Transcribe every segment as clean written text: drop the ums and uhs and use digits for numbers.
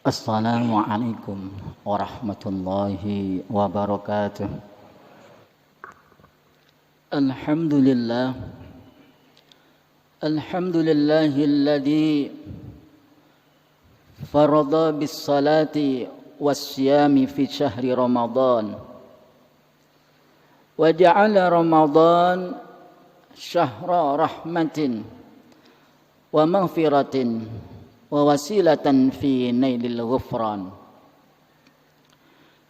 Assalamualaikum warahmatullahi wabarakatuh. Alhamdulillah. Alhamdulillahilladzi farada bis salati was siyami fi syahri Ramadan. Wa ja'ala Ramadan syahra rahmatin wa maghfiratin wa wasilatan fi nailil ghufran.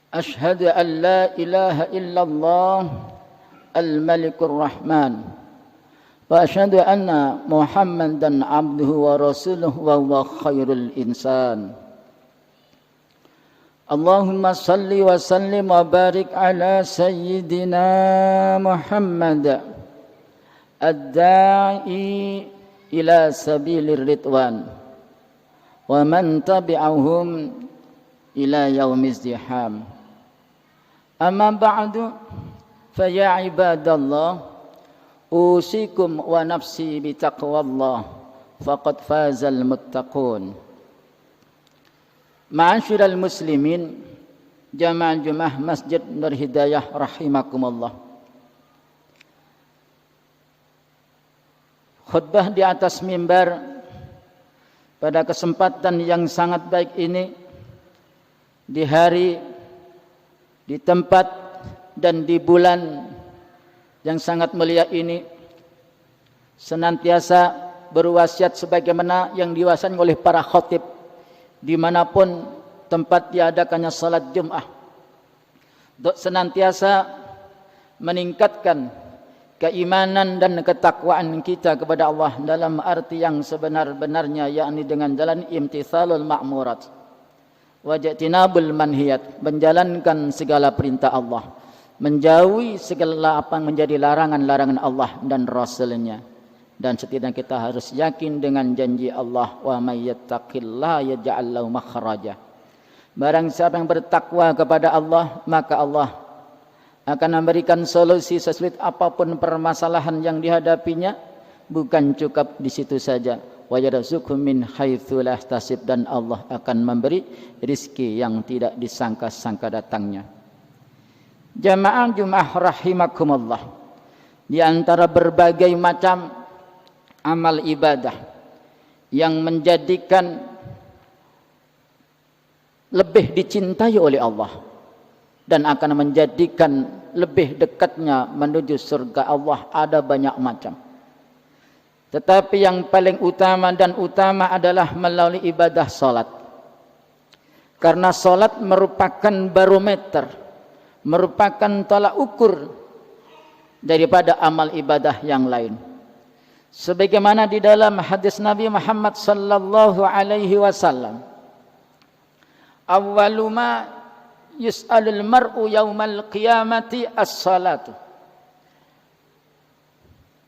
Ashhadu an la ilaha illallah al-malikur rahman wa ashhadu anna Muhammadan abduhu wa rasuluhu wa huwa khairul insan. Allahumma salli wa sallim wa barik ala sayyidina Muhammad ad-da'i ila sabilir ridwan wa man tabi'ahum ila yaumiz diham. Amma ba'du fa ya ibadallah usikum wa nafsi bi taqwallah faqad fazal muttaqun. Ma'asyiral muslimin jamaah Jumat Masjid Nur Hidayah rahimakumullah. Khutbah di atas mimbar pada kesempatan yang sangat baik ini, di hari, di tempat, dan di bulan yang sangat mulia ini, senantiasa berwasiat sebagaimana yang diwasiatkan oleh para khatib dimanapun tempat diadakannya salat Jum'ah, untuk senantiasa meningkatkan keimanan dan ketakwaan kita kepada Allah dalam arti yang sebenar-benarnya, yakni dengan jalan imtithalul ma'murat wa jatinabul manhiyat, menjalankan segala perintah Allah, menjauhi segala apa yang menjadi larangan-larangan Allah dan Rasulnya. Dan setidaknya kita harus yakin dengan janji Allah, wa may yattaqillaha yaj'al lahu makhraja. Barang siapa yang bertakwa kepada Allah, maka Allah akan memberikan solusi sesulit apapun permasalahan yang dihadapinya. Bukan cukup di situ saja, wa yarzuqhu min haitsu la yahtasib, dan Allah akan memberi rezeki yang tidak disangka-sangka datangnya. Jamaah Jumat rahimakumullah, di antara berbagai macam amal ibadah yang menjadikan lebih dicintai oleh Allah dan akan menjadikan lebih dekatnya menuju surga Allah ada banyak macam. Tetapi yang paling utama dan utama adalah melalui ibadah salat. Karena salat merupakan barometer, merupakan tolak ukur daripada amal ibadah yang lain. Sebagaimana di dalam hadis Nabi Muhammad sallallahu alaihi wasallam, awwalu ma yus'alul mar'u yaumal qiyamati as-salatu.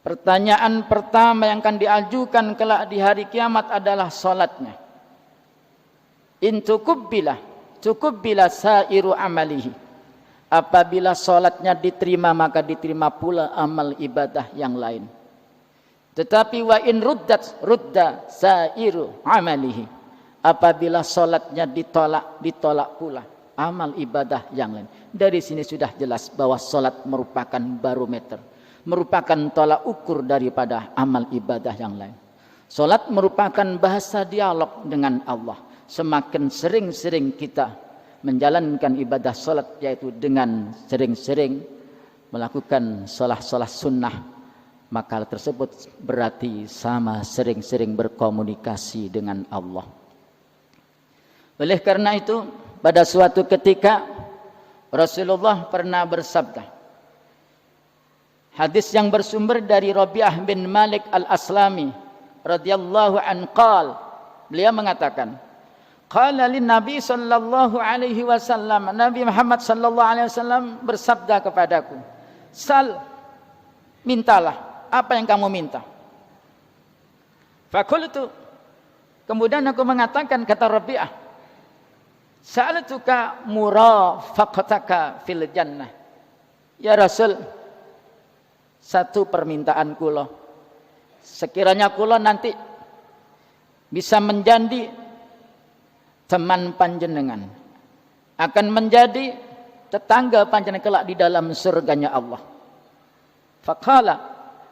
Pertanyaan pertama yang akan diajukan kelak di hari kiamat adalah salatnya. In tukubbila sairu amalihi. Apabila salatnya diterima, maka diterima pula amal ibadah yang lain. Tetapi wa in rudda sairu amalihi. Apabila salatnya ditolak pula amal ibadah yang lain. Dari sini sudah jelas bahwa salat merupakan barometer, merupakan tolak ukur daripada amal ibadah yang lain. Salat merupakan bahasa dialog dengan Allah. Semakin sering-sering kita menjalankan ibadah salat, yaitu dengan sering-sering melakukan salat-salat sunnah, maka hal tersebut berarti sama sering-sering berkomunikasi dengan Allah. Oleh karena itu, pada suatu ketika Rasulullah pernah bersabda, hadis yang bersumber dari Rabi'ah bin Malik al-Aslami radhiyallahu anhu qala, beliau mengatakan, qala lin Nabi sallallahu alaihi wasallam, Nabi Muhammad sallallahu alaihi wasallam bersabda kepadaku, sal, mintalah apa yang kamu minta. Fakultu, kemudian aku mengatakan, kata Rabi'ah, sa'altuka murafaqataka fil jannah. Ya Rasul, satu permintaan kula, sekiranya kula nanti bisa menjadi teman panjenengan, akan menjadi tetangga panjenengan kelak di dalam surganya Allah. Faqala,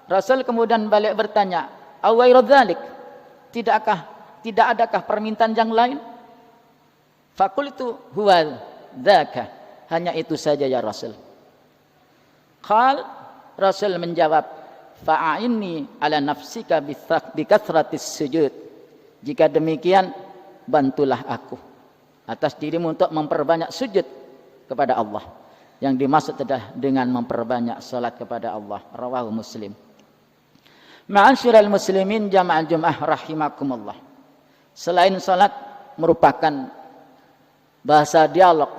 Rasul kemudian balik bertanya, awairu dzalik, tidak adakah permintaan yang lain? Faqultu huwa dzaka, hanya itu saja ya Rasul. Qal, Rasul menjawab, fa'inni ala nafsika bi kathratis sujud. Jika demikian, bantulah aku atas dirimu untuk memperbanyak sujud kepada Allah. Yang dimaksud adalah dengan memperbanyak salat kepada Allah. Rawahu Muslim. Ma'asyiral muslimin jama'al Jum'ah rahimakumullah. Selain salat merupakan bahasa dialog,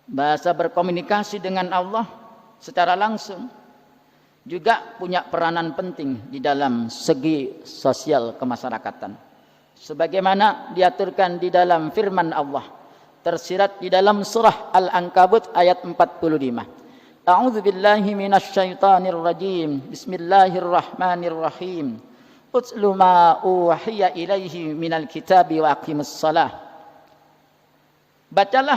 bahasa berkomunikasi dengan Allah secara langsung, juga punya peranan penting di dalam segi sosial kemasyarakatan. Sebagaimana diaturkan di dalam firman Allah, tersirat di dalam surah Al-Ankabut ayat 45. A'udzu billahi minasyaitonir rajim. Bismillahirrahmanirrahim. Utlu ma uhiya ilaihi minal kitabi wa aqimus shalah. Bacalah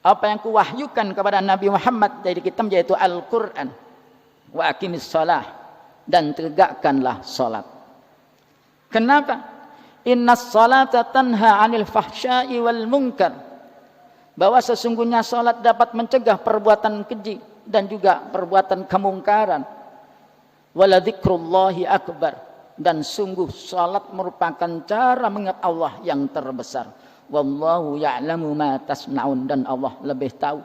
apa yang kuwahyukan kepada Nabi Muhammad dari kitab, yaitu Al-Qur'an. Wa aqimis shalah, dan tegakkanlah salat. Kenapa? Innas salata tanha 'anil fahsya'i wal munkar. Bahwa sesungguhnya salat dapat mencegah perbuatan keji dan juga perbuatan kemungkaran. Wala dzikrullahi akbar, dan sungguh salat merupakan cara mengingat Allah yang terbesar. Wallahu ya'lamu ma tasna'un, dan Allah lebih tahu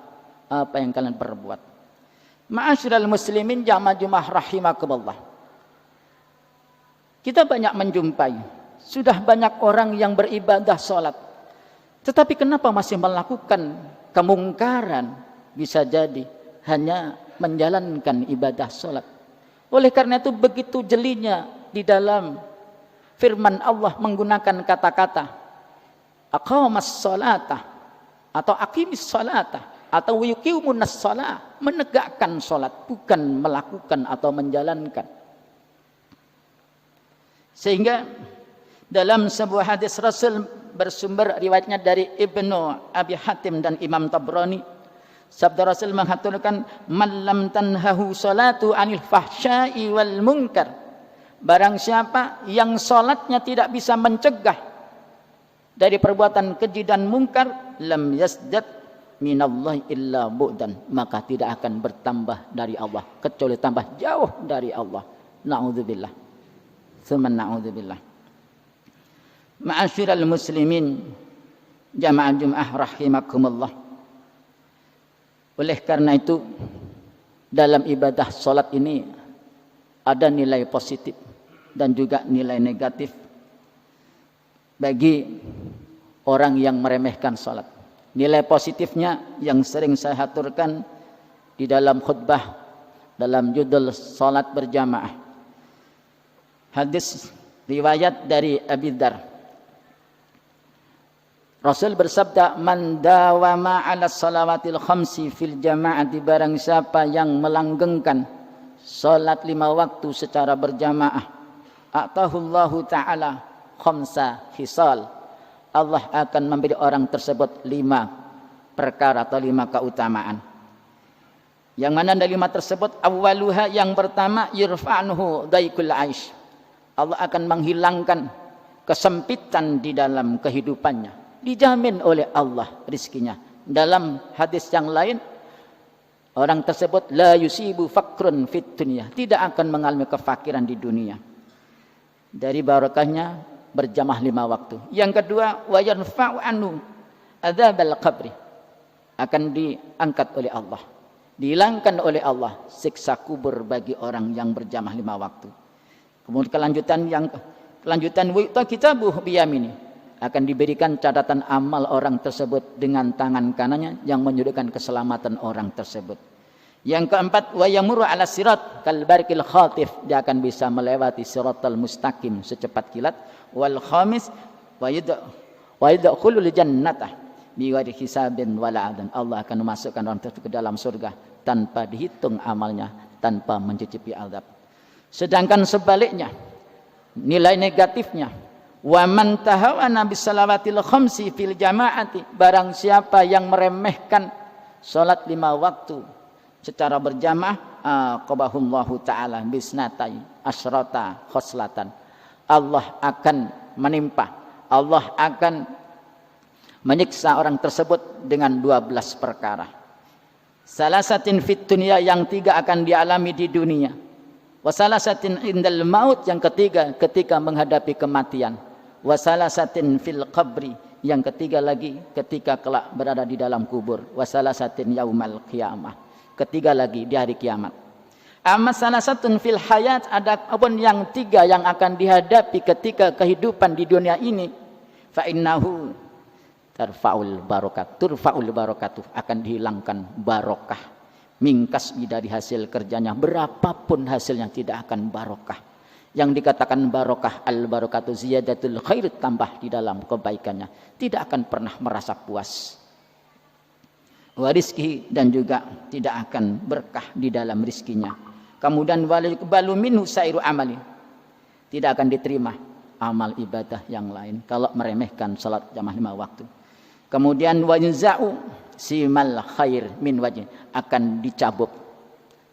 apa yang kalian perbuat. Ma'asyiral muslimin jamaah Jum'ah rahimakumullah. Kita banyak menjumpai, sudah banyak orang yang beribadah salat, tetapi kenapa masih melakukan kemungkaran? Bisa jadi hanya menjalankan ibadah salat. Oleh karena itu begitu jelinya di dalam firman Allah menggunakan kata-kata aqamas salata atau aqimis salata atau yuqimunas shalah, menegakkan salat, bukan melakukan atau menjalankan. Sehingga dalam sebuah hadis Rasul bersumber riwayatnya dari Ibnu Abi Hatim dan Imam Tabrani, sabda Rasul mengatakan, man lam tanhahu salatu anil fahsya'i wal munkar, barang siapa yang salatnya tidak bisa mencegah dari perbuatan keji dan mungkar, lam yasjad minallahi illa bu'dan, maka tidak akan bertambah dari Allah kecuali tambah jauh dari Allah. Na'udzubillah. Tsumma na'udzubillah. Ma'asyiral muslimin jamaah Jum'ah rahimakumullah. Oleh karena itu dalam ibadah salat ini ada nilai positif dan juga nilai negatif bagi orang yang meremehkan salat. Nilai positifnya yang sering saya aturkan di dalam khutbah dalam judul salat berjamaah. Hadis riwayat dari Abi Dzar. Rasul bersabda, man dawama 'ala salawatil khamsi fil jama'ati, barang siapa yang melanggengkan salat 5 waktu secara berjamaah, atahullahu ta'ala khamsa khisal, Allah akan memberi orang tersebut 5 perkara atau 5 keutamaan. Yang mana dari 5 tersebut, awwaluha, yang pertama, yurfa'nuhu daikul aish, Allah akan menghilangkan kesempitan di dalam kehidupannya, dijamin oleh Allah rizkinya. Dalam hadis yang lain, orang tersebut la yusibu fakrun fit dunya, tidak akan mengalami kefakiran di dunia. Dari barakahnya berjamaah 5 waktu. Yang kedua, wa yanfa'u anhu adzabal qabri, akan diangkat oleh Allah, dihilangkan oleh Allah siksa kubur bagi orang yang berjamaah 5 waktu. Kemudian kelanjutan wa kitabuhu biyamini, akan diberikan catatan amal orang tersebut dengan tangan kanannya yang menunjukkan keselamatan orang tersebut. Yang keempat, wa yamurru 'ala sirat kal barqil khatif, dia akan bisa melewati siratal mustaqim secepat kilat. Wal khamis, wa yadkhulul jannata bighairi hisabin wala adab, Allah akan memasukkan orang tersebut ke dalam surga tanpa dihitung amalnya, tanpa mencicipi azab. Sedangkan sebaliknya, nilai negatifnya, Wa man tahawana bis salawatil khamsi fil jamaati, barang siapa yang meremehkan salat 5 waktu secara berjamaah, aqabahullahu taala bisnatai asyrata khoslatan, Allah akan menimpa, Allah akan menyiksa orang tersebut dengan 12 perkara. Salasatin fit dunya, yang 3 akan dialami di dunia. Wasalasatin indal maut, yang ketiga ketika menghadapi kematian. Wasalasatin fil qabri, yang ketiga lagi ketika kelak berada di dalam kubur. Wasalasatin yaumal qiyamah, ketiga lagi di hari kiamat. Amma salasatun fil hayat, adapun yang 3 yang akan dihadapi ketika kehidupan di dunia ini, fa innahu turfa'ul barakatuh, akan dihilangkan barokah, mingkas dari hasil kerjanya, berapapun hasilnya tidak akan barokah. Yang dikatakan barokah, al barakatuh ziyadatul khair, tambah di dalam kebaikannya, tidak akan pernah merasa puas. Wa rizki, dan juga tidak akan berkah di dalam rizkinya. Kemudian walikbalu minhu sairu amali, tidak akan diterima amal ibadah yang lain kalau meremehkan salat jamaah 5 waktu. Kemudian wajza'u simal khair min wajh, akan dicabut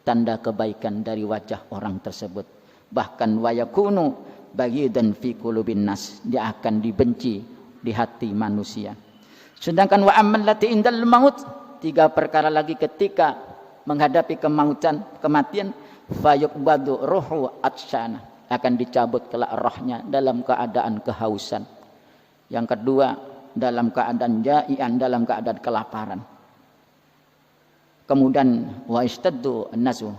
tanda kebaikan dari wajah orang tersebut. Bahkan wayakunu bagidan fi qulubin nas, dia akan dibenci di hati manusia. Sedangkan wa amman lati indal maut, 3 perkara lagi ketika menghadapi kematian, fayuqbadu ruhu atsyana, akan dicabut kelak rohnya dalam keadaan kehausan. Yang kedua, dalam keadaan ja'ian, dalam keadaan kelaparan. Kemudian wa istaddu an-nasu,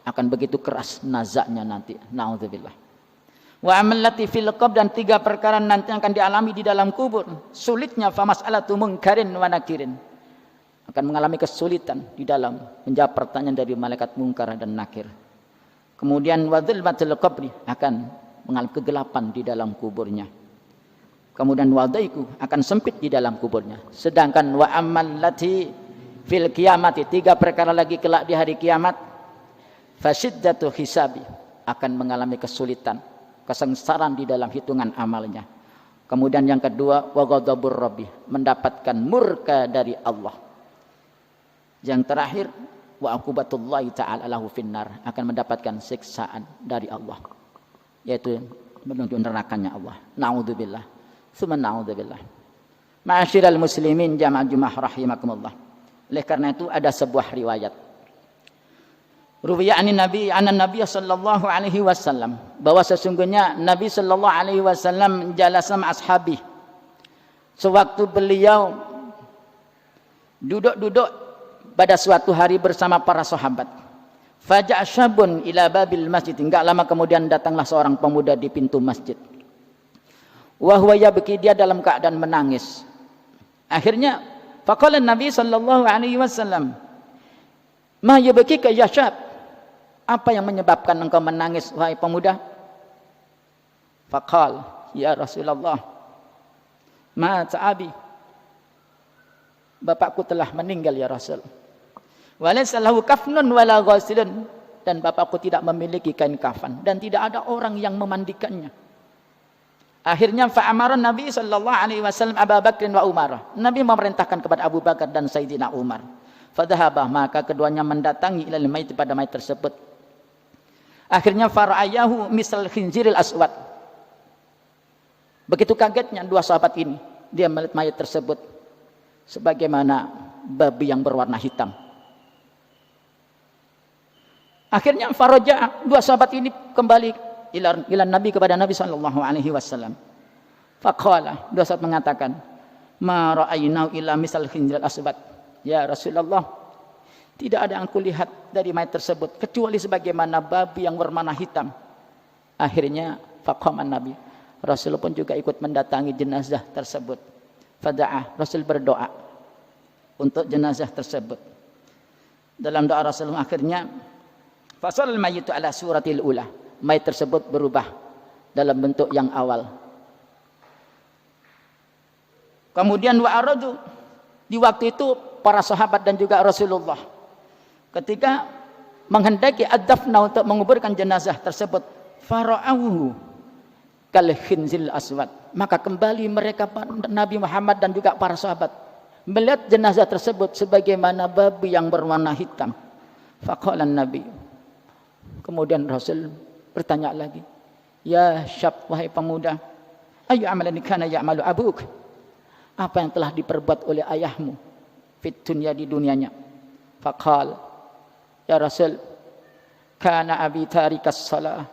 akan begitu keras nazaknya nanti, naudzubillah. Wa amallati fil qabr, dan 3 perkara nanti akan dialami di dalam kubur. Sulitnya fa mas'alatu munkarin wa nakirin, akan mengalami kesulitan di dalam menjawab pertanyaan dari malaikat mungkar dan nakir. Kemudian wa dzulmatul qabri, akan mengalami kegelapan di dalam kuburnya. Kemudian wadaiku, akan sempit di dalam kuburnya. Sedangkan wa amallati fil qiyamati, 3 perkara lagi kelak di hari kiamat, fasyiddatu hisabi, akan mengalami kesulitan, kesengsaran di dalam hitungan amalnya. Kemudian yang kedua, wa ghadabur rabbi, mendapatkan murka dari Allah. Yang terakhir, wa aqubatullahi ta'ala lahu finnar, akan mendapatkan siksaan dari Allah, yaitu menuju nerakanya Allah. Naudzubillah, tsumma naudzubillah. Ma'asyiral muslimin jamaah Jumat rahimakumullah. Oleh karena itu ada sebuah riwayat Ruwiya Nabi sallallahu alaihi wasallam, bahwa sesungguhnya Nabi sallallahu alaihi wasallam jalasa ashabi, sewaktu beliau duduk pada suatu hari bersama para sahabat. Faja'a syabun ila babil masjid, enggak lama kemudian datanglah seorang pemuda di pintu masjid. Wa huwa yabki, dia dalam keadaan menangis. Akhirnya faqala Nabi sallallahu alaihi wasallam, ma yabkika ya syab, apa yang menyebabkan engkau menangis wahai pemuda? Faqal, ya Rasulullah, mata abi, bapakku telah meninggal ya Rasul. Walaysa lahu kafnun wala ghasilun, dan bapakku tidak memiliki kain kafan dan tidak ada orang yang memandikannya. Akhirnya fa'amara Nabi sallallahu alaihi wasallam Abu Bakr wa Umar, Nabi memerintahkan kepada Abu Bakar dan Sayyidina Umar. Fadhahabah, maka keduanya mendatangi ilal mayit, pada mayit tersebut. Akhirnya fara'ayahu misal khinziril aswad, begitu kagetnya 2 sahabat ini, dia melihat mayat tersebut sebagaimana babi yang berwarna hitam. Akhirnya faraja, 2 sahabat ini kembali ila Nabi, kepada Nabi sallallahu alaihi wasallam. Faqala, 2 sahabat mengatakan, ma ra'aynau ila misal khinziril aswad, ya Rasulullah, tidak ada yang kulihat dari mayat tersebut kecuali sebagaimana babi yang berwarna hitam. Akhirnya faqaman Nabi, Rasul pun juga ikut mendatangi jenazah tersebut. Fada'ah, Rasul berdoa untuk jenazah tersebut. Dalam doa Rasul akhirnya fasal mayyitu ala suratil ula, mayat tersebut berubah dalam bentuk yang awal. Kemudian wa aradu, di waktu itu para sahabat dan juga Rasulullah ketika menghendaki ad-dafna, untuk menguburkan jenazah tersebut, fara'ahu, kal khinzil aswad. Maka kembali mereka Nabi Muhammad dan juga para sahabat melihat jenazah tersebut sebagaimana babi yang berwarna hitam. Faqala Nabi, kemudian Rasul bertanya lagi, ya syab, wahai pemuda, ayu amalan kana ya'malu abuk, apa yang telah diperbuat oleh ayahmu fit dunya, di dunianya. Faqal, ya Rasul, kana abi tarikas salah,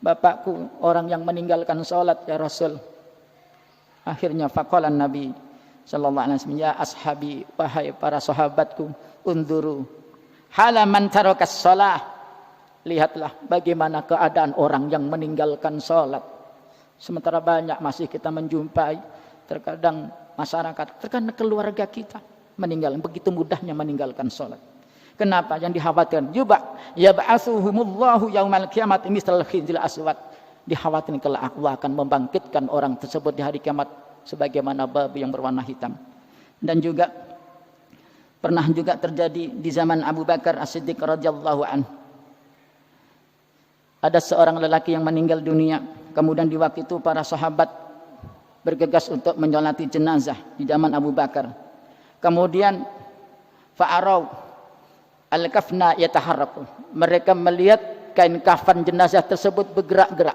bapakku orang yang meninggalkan salat ya Rasul. Akhirnya faqala Nabi sallallahu alaihi wasallam, ya ashabi, wahai para sahabatku, unduru halaman tarakas salah, lihatlah bagaimana keadaan orang yang meninggalkan salat. Sementara banyak masih kita menjumpai terkadang masyarakat, terkadang keluarga kita meninggal, begitu mudahnya meninggalkan salat. Kenapa? Yang dikhawatirkan yab'atsuhumullahu yaumal qiyamati misal khinzil aswad, dikhawatirkan kelak Allah akan membangkitkan orang tersebut di hari kiamat sebagaimana babi yang berwarna hitam. Dan juga pernah juga terjadi di zaman Abu Bakar As-Siddiq radhiyallahu anhu. Ada seorang lelaki yang meninggal dunia, kemudian di waktu itu para sahabat bergegas untuk menyolati jenazah di zaman Abu Bakar. Kemudian fa'arau al-kafna yataharraku, mereka melihat kain kafan jenazah tersebut bergerak-gerak.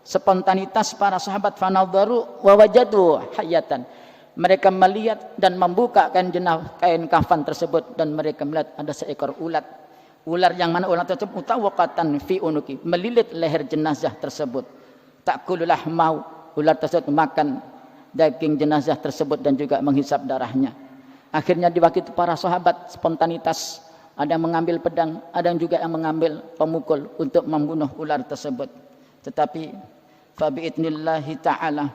Spontanitas para sahabat fanadharu wa wajadu hayatan, mereka melihat dan membuka kain kafan tersebut dan mereka melihat ada seekor ular. Ular yang mana ular tersebut mutawaqatan fi unuki, melilit leher jenazah tersebut. Ta'kululah mau, ular tersebut makan daging jenazah tersebut dan juga menghisap darahnya. Akhirnya di waktu itu para sahabat spontanitas, ada yang mengambil pedang, ada yang juga yang mengambil pemukul untuk membunuh ular tersebut. Tetapi fa bi'idnillahi ta'ala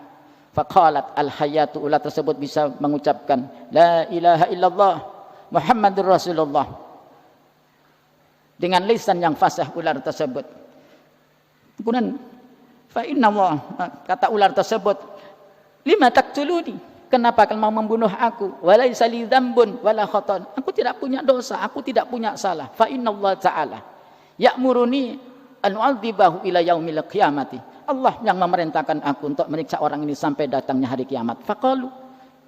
faqalat al-hayatu, ular tersebut bisa mengucapkan la ilaha illallah Muhammadur Rasulullah dengan lisan yang fasih ular tersebut. Kemudian fa inna Allah, kata ular tersebut, lima taqtuluni, kenapa kalian mau membunuh aku? Walaisa li dzambun wala khatan, aku tidak punya dosa, aku tidak punya salah. Fa inna Allah ta'ala ya'muruni an u'adzibahu ila yaumil qiyamati, Allah yang memerintahkan aku untuk menyiksa orang ini sampai datangnya hari kiamat. Faqalu,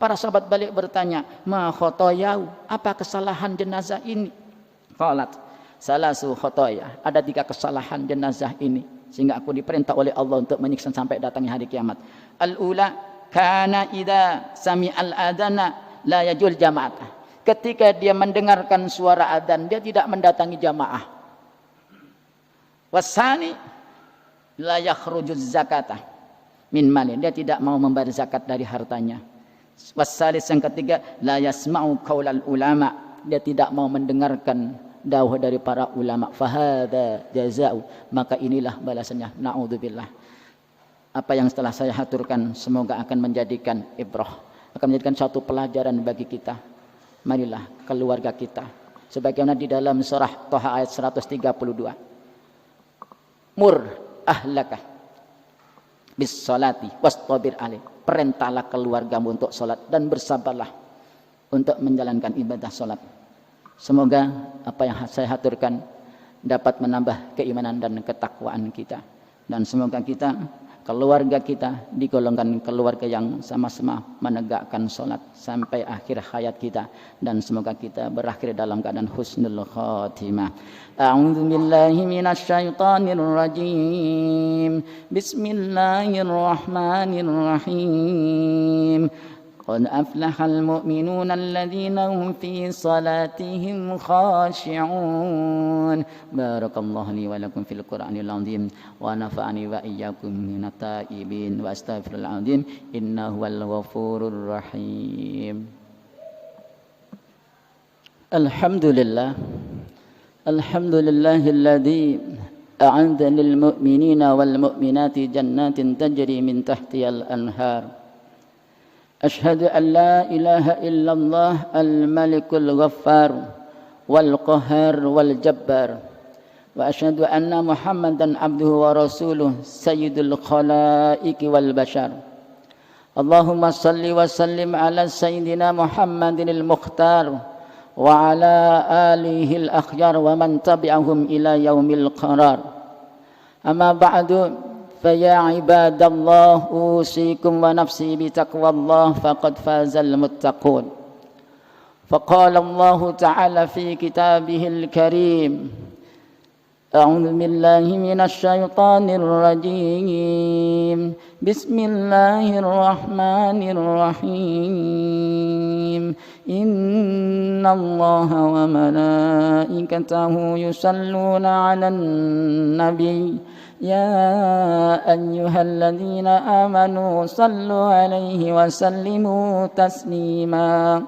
para sahabat balik bertanya, ma khotoyau, apa kesalahan jenazah ini? Qalat salasu khotoya, ada 3 kesalahan jenazah ini sehingga aku diperintah oleh Allah untuk menyiksa sampai datangnya hari kiamat. Al-ula kana idza sami'al adana la yajul jama'ah, ketika dia mendengarkan suara adzan dia tidak mendatangi jamaah. Wasani la yakhrujuz zakata min mali, dia tidak mau membayar zakat dari hartanya. Wasalis, yang ketiga, la yasma'u qaulal ulama, dia tidak mau mendengarkan dawuh dari para ulama. Fahada jazaa'u, maka inilah balasannya. Na'udzubillah. Apa yang setelah saya haturkan semoga akan menjadikan ibrah, akan menjadikan satu pelajaran bagi kita. Marilah keluarga kita, sebagaimana di dalam surah Thaha ayat 132. Mur ahlaka bis salati wastabir alaih, perintahlah keluargamu untuk salat dan bersabarlah untuk menjalankan ibadah salat. Semoga apa yang saya haturkan dapat menambah keimanan dan ketakwaan kita, dan semoga kita, keluarga kita, digolongkan keluarga yang sama-sama menegakkan salat sampai akhir hayat kita, dan semoga kita berakhir dalam keadaan husnul khatimah. A'udzu billahi minasy syaithanir rajim. Bismillahirrahmanirrahim. Qad aflahal mu'minuna alladhina hum fi salatihim khashi'un. Barakallahu li wa lakum fil Qur'anil 'azim wa nafa'ani wa iyyakum minat taibin wa astaghfirul 'azim innahu wal ghafurur rahim. Alhamdulillah. Alhamdulillahilladzi a'adda lil mu'minina wal mu'minati jannatin tajri min tahtihal anhar. أشهد أن لا إله إلا الله الملك الغفار والقهار والجبار وأشهد أن محمدا عبده ورسوله سيد الخلائق والبشر اللهم صل وسلم على سيدنا محمد المختار وعلى آله الأخيار ومن تبعهم إلى يوم القرار أما بعد فيا عباد الله أوصيكم ونفسي بتقوى الله فقد فاز المتقون. فقال الله تعالى في كتابه الكريم: أعوذ بالله من الشيطان الرجيم. بسم الله الرحمن الرحيم. إن الله وملائكته يصلون على النبي يا أيها الذين آمنوا صلوا عليه وسلموا تسليما.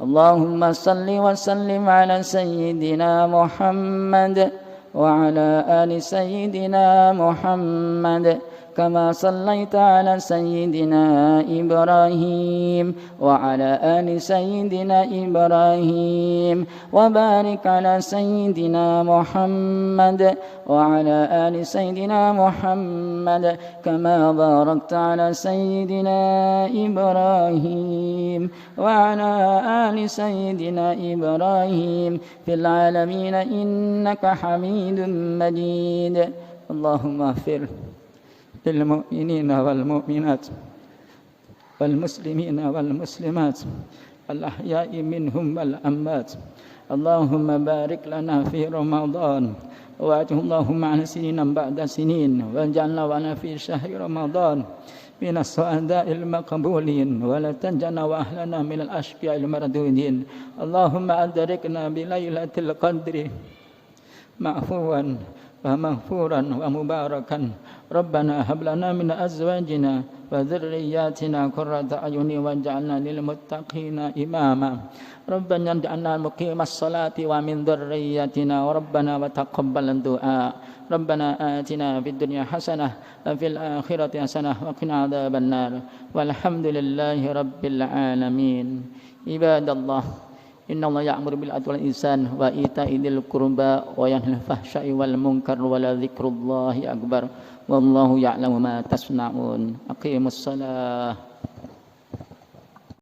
اللهم صل وسلم على سيدنا محمد وعلى آل سيدنا محمد كما صليت على سيدنا إبراهيم وعلى آل سيدنا إبراهيم وبارك على سيدنا محمد وعلى آل سيدنا محمد كما باركت على سيدنا إبراهيم وعلى آل سيدنا إبراهيم في العالمين إنك حميد مجيد. اللهم اغفر للمؤمنين والمؤمنات والمسلمين والمسلمات الأحياء منهم والأموات. اللهم بارك لنا في رمضان وآته اللهم عن سنين بعد سنين واجعلنا وأنا في شهر رمضان من السعداء المقبولين ولا تنجنا وأهلنا من الأشقياء المردودين. اللهم أدركنا بليلة القدر معفوا ومغفورا ومباركا. ربنا هب لنا من أزواجنا وذرياتنا قرة أعين واجعلنا للمتقين إماما. ربنا اجعلنا مقيم الصلاة ومن ذريتنا وربنا وتقبل الدعاء. ربنا آتنا في الدنيا حسنة وفي الآخرة حسنة وقنا عذاب النار والحمد لله رب العالمين. عباد الله إن الله يأمر بالعدل والإحسان وإيتاء ذي القربى وينهى عن الفحشاء والمنكر ولذكر الله أكبر والله يعلم ما تصنعون. أقيموا الصلاة.